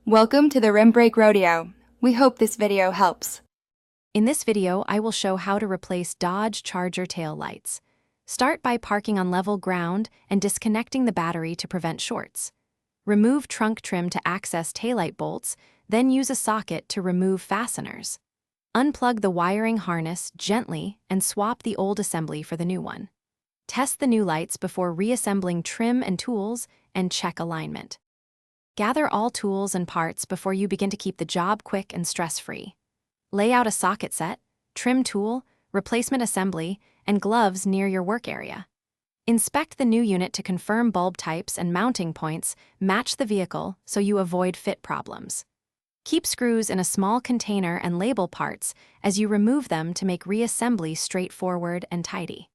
Welcome to the Rim Break Rodeo. We hope this video helps. In this video, I will show how to replace Dodge Charger tail lights. Start by parking on level ground and disconnecting the battery to prevent shorts. Remove trunk trim to access taillight bolts, then use a socket to remove fasteners. Unplug the wiring harness gently and swap the old assembly for the new one. Test the new lights before reassembling trim and tools and check alignment. Gather all tools and parts before you begin to keep the job quick and stress-free. Lay out a socket set, trim tool, replacement assembly, and gloves near your work area. Inspect the new unit to confirm bulb types and mounting points match the vehicle so you avoid fit problems. Keep screws in a small container and label parts as you remove them to make reassembly straightforward and tidy.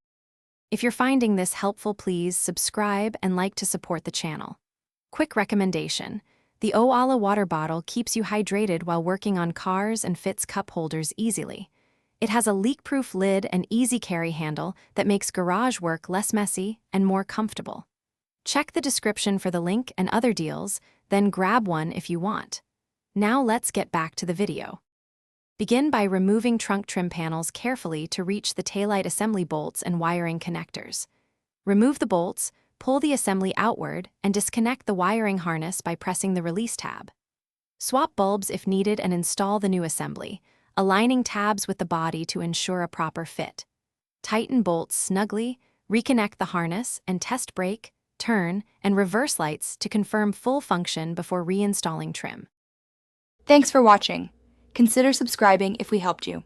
If you're finding this helpful, please subscribe and like to support the channel. Quick recommendation: the Oala water bottle keeps you hydrated while working on cars and fits cup holders easily. It has a leak-proof lid and easy carry handle that makes garage work less messy and more comfortable. Check the description for the link and other deals, then grab one if you want. Now let's get back to the video. Begin by removing trunk trim panels carefully to reach the taillight assembly bolts and wiring connectors. Remove the bolts, pull the assembly outward, and disconnect the wiring harness by pressing the release tab. Swap bulbs if needed and install the new assembly, aligning tabs with the body to ensure a proper fit. Tighten bolts snugly, reconnect the harness, and test brake, turn, and reverse lights to confirm full function before reinstalling trim. Thanks for watching. Consider subscribing if we helped you.